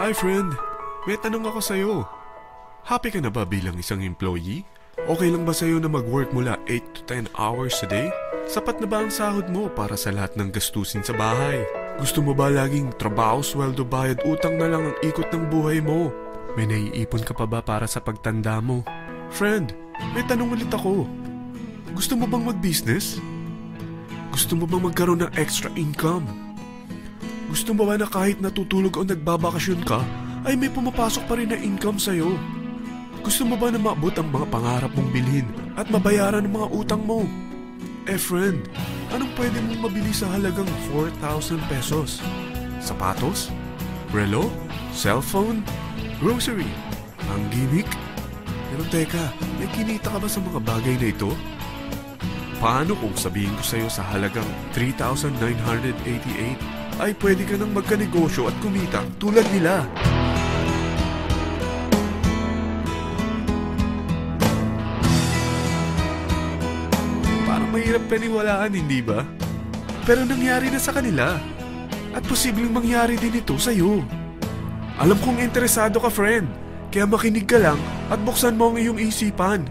Hi friend, may tanong ako sa'yo. Happy ka na ba bilang isang employee? Okay lang ba sa'yo na mag-work mula 8 to 10 hours a day? Sapat na ba ang sahod mo para sa lahat ng gastusin sa bahay? Gusto mo ba laging trabaho, sweldo, bayad, utang na lang ang ikot ng buhay mo? May naiipon ka pa ba para sa pagtanda mo? Friend, may tanong ulit ako. Gusto mo bang mag-business? Gusto mo bang magkaroon ng extra income? Gusto mo ba na kahit natutulog o nagbabakasyon ka, ay may pumapasok pa rin na income sa'yo? Gusto mo ba na maabot ang mga pangarap mong bilhin at mabayaran ang mga utang mo? Friend, anong pwede mong mabili sa halagang 4,000 pesos? Sapatos? Relo? Cellphone? Grocery? Ang gimmick? Pero teka, may kinita ka ba sa mga bagay na ito? Paano kung sabihin ko sa'yo sa halagang 3,988 ay pwede ka nang magkanegosyo at kumita tulad nila? Parang mahirap paniwalaan, hindi ba? Pero nangyari na sa kanila. At posibleng mangyari din ito sa'yo. Alam kong interesado ka, friend. Kaya makinig ka lang at buksan mo ang iyong isipan.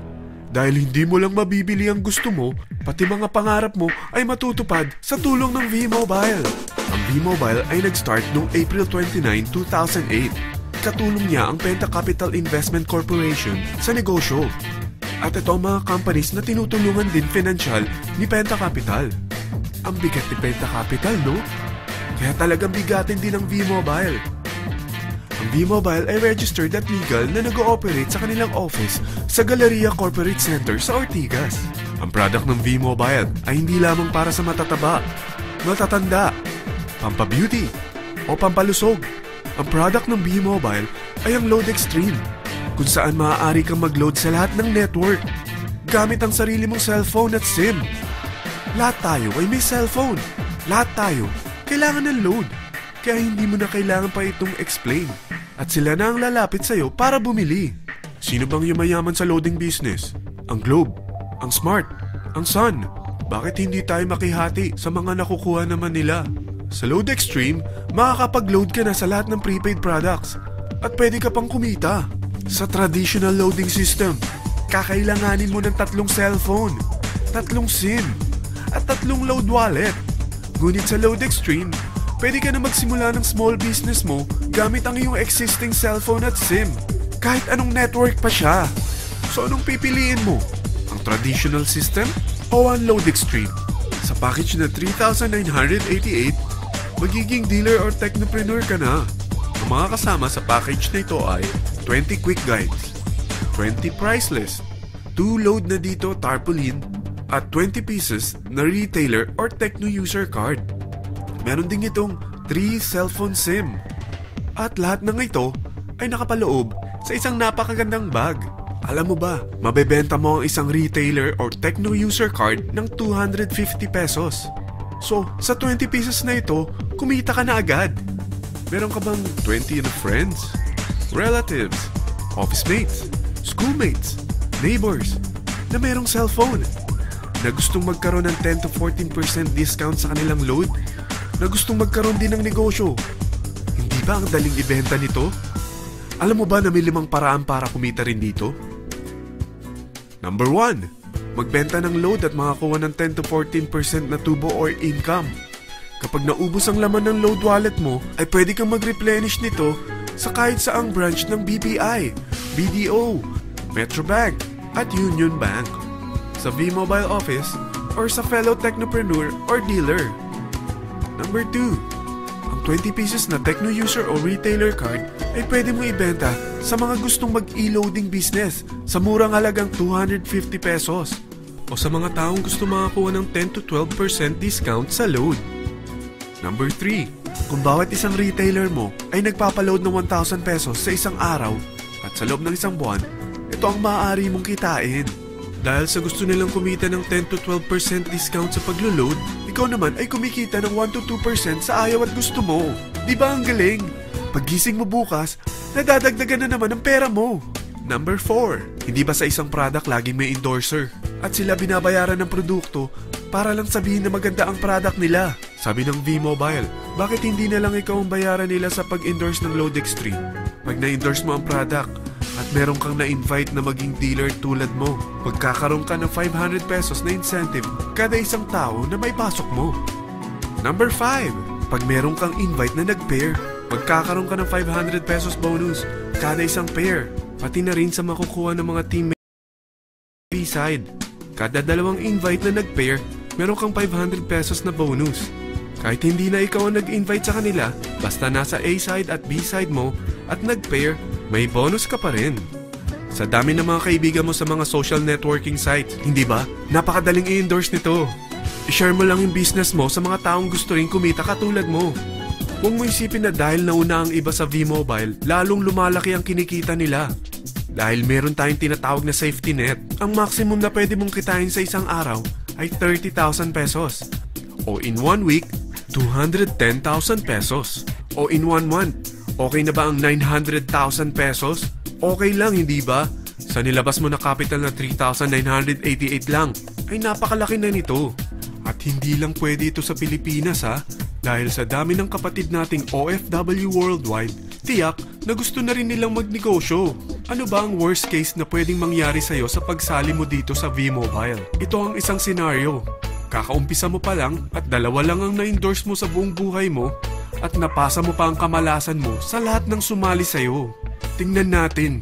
Dahil hindi mo lang mabibili ang gusto mo, pati mga pangarap mo ay matutupad sa tulong ng V-Mobile. Ang V-Mobile ay nag-start noong April 29, 2008. Katulong niya ang Penta Capital Investment Corporation sa negosyo. At ito ang mga companies na tinutulungan din financial ni Penta Capital. Ang bigat ni Penta Capital, no? Kaya talagang bigatin din ang V-Mobile. Ang V-Mobile ay registered at legal na nag-ooperate sa kanilang office sa Galleria Corporate Center sa Ortigas. Ang product ng V-Mobile ay hindi lamang para sa matataba, matatanda, pampabeauty, o pampalusog. Ang product ng V-Mobile ay ang Load Extreme, kung saan maaari kang mag-load sa lahat ng network gamit ang sarili mong cellphone at SIM. Lahat tayo ay may cellphone. Lahat tayo kailangan ng load. Kaya hindi mo na kailangan pa itong explain. At sila na ang lalapit sa'yo para bumili. Sino bang yumayaman sa loading business? Ang Globe, ang Smart, ang Sun. Bakit hindi tayo makihati sa mga nakukuha naman nila? Sa Load Extreme, makakapag-load ka na sa lahat ng prepaid products. At pwede ka pang kumita. Sa traditional loading system, kakailanganin mo ng 3 cellphone, 3 SIM, at 3 load wallet. Ngunit sa Load Extreme, pwede ka na magsimula ng small business mo gamit ang iyong existing cellphone at SIM. Kahit anong network pa siya. So anong pipiliin mo? Ang traditional system o ang Load Extreme? Sa package na 3,988, magiging dealer or technopreneur ka na. Ang mga kasama sa package na ito ay 20 quick guides, 20 price list, 2 load na dito tarpaulin, at 20 pieces na retailer or techno user card. Meron din itong 3 cellphone SIM. At lahat ng ito ay nakapaloob sa isang napakagandang bag. Alam mo ba, mabebenta mo ang isang retailer or techno user card ng 250 pesos. So, sa 20 pieces na ito, kumita ka na agad. Meron ka bang 20 na friends, relatives, office mates, schoolmates, neighbors na merong cellphone? Na gustong magkaroon ng 10 to 14% discount sa kanilang load? Na gustong magkaroon din ng negosyo? Hindi ba ang daling ibenta nito? Alam mo ba na may 5 paraan para kumita rin dito? Number 1. Magbenta ng load at makakuha ng 10 to 14% na tubo or income. Kapag naubos ang laman ng load wallet mo, ay pwede kang mag-replenish nito sa kahit saang branch ng BPI, BDO, Metrobank, at Union Bank. Sa V-Mobile office or sa fellow technopreneur or dealer. Number 2. Ang 20 pieces na techno user o retailer card ay pwede mo ibenta sa mga gustong mag-e-loading business sa murang halagang 250 pesos o sa mga taong gusto makakuha ng 10 to 12% discount sa load. Number 3. Kung bawat isang retailer mo ay nagpapaload ng 1,000 pesos sa isang araw at sa loob ng isang buwan, ito ang maaari mong kitain. Dahil sa gusto nilang kumita ng 10 to 12% discount sa paglo-load, ikaw naman ay kumikita ng 1 to 2% sa ayaw at gusto mo. Di ba ang galing? Paggising mo bukas, nadadagdagan na naman ang pera mo. Number 4. Hindi ba sa isang product laging may endorser? At sila binabayaran ng produkto para lang sabihin na maganda ang product nila. Sabi ng V-Mobile, bakit hindi na lang ikaw ang bayaran nila sa pag-endorse ng Load Extreme? Pag na-endorse mo ang product at meron kang na-invite na maging dealer tulad mo, magkakaroon ka ng 500 pesos na incentive kada isang tao na may pasok mo. Number 5, pag meron kang invite na nag-pair, magkakaroon ka ng 500 pesos bonus kada isang pair, pati na rin sa makukuha ng mga teammates B-side. Kada dalawang invite na nag-pair, meron kang 500 pesos na bonus. Kahit hindi na ikaw ang nag-invite sa kanila, basta nasa A-side at B-side mo at nag-pair, may bonus ka pa rin. Sa dami ng mga kaibigan mo sa mga social networking sites, hindi ba? Napakadaling i-endorse nito. I-share mo lang yung business mo sa mga taong gusto rin kumita katulad mo. Huwag mo isipin na dahil nauna ang iba sa V-Mobile, lalong lumalaki ang kinikita nila. Dahil meron tayong tinatawag na safety net, ang maximum na pwede mong kitain sa isang araw ay 30,000 pesos. O in 1 week, 210,000 pesos. O in 1 month, okay na ba ang 900,000 pesos? Okay lang, hindi ba? Sa nilabas mo na capital na 3,988 lang, ay napakalaki na nito. At hindi lang pwede ito sa Pilipinas ha, dahil sa dami ng kapatid nating OFW worldwide, tiyak na gusto na rin nilang magnegosyo. Ano ba ang worst case na pwedeng mangyari sa'yo sa pagsali mo dito sa V-Mobile? Ito ang isang senaryo. Kakaumpisa mo pa lang at 2 lang ang na-endorse mo sa buong buhay mo at napasa mo pa ang kamalasan mo sa lahat ng sumali sa'yo. Tingnan natin.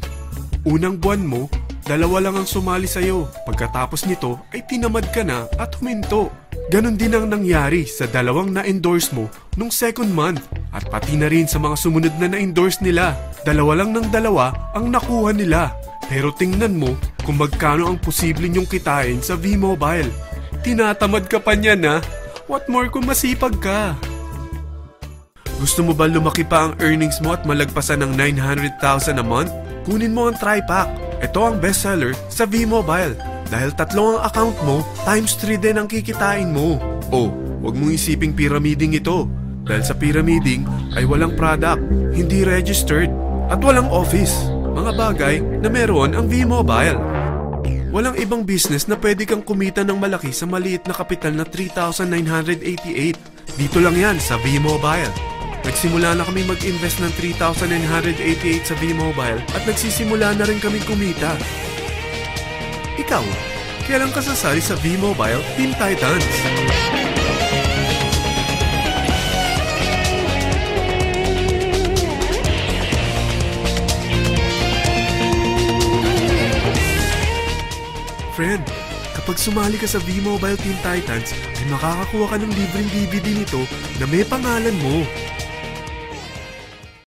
Unang buwan mo, 2 lang ang sumali sa'yo. Pagkatapos nito ay tinamad ka na at huminto. Ganon din ang nangyari sa 2 na-endorse mo nung second month at pati na rin sa mga sumunod na na-endorse nila. 2 lang ng 2 ang nakuha nila. Pero tingnan mo kung magkano ang posible nyong kitain sa V-Mobile. Tinatamad ka pa niyan ha? What more kung masipag ka? Gusto mo ba lumaki pa ang earnings mo at malagpasan ng 900,000 a month? Kunin mo ang TriPack. Ito ang bestseller sa V-Mobile. Dahil 3 ang account mo, times 3 din ang kikitain mo. Oh, huwag mong isiping pyramiding ito. Dahil sa pyramiding ay walang product, hindi registered, at walang office. Mga bagay na meron ang V-Mobile. Walang ibang business na pwede kang kumita ng malaki sa maliit na kapital na 3,988. Dito lang yan sa V-Mobile. Nagsimula na kami mag-invest ng 3,988 sa V-Mobile at nagsisimula na rin kami kumita. Ikaw, kailan ka sasali sa V-Mobile Team Titans? Friend, kapag sumali ka sa V-Mobile Team Titans, ay makakakuha ka ng libreng DVD nito na may pangalan mo.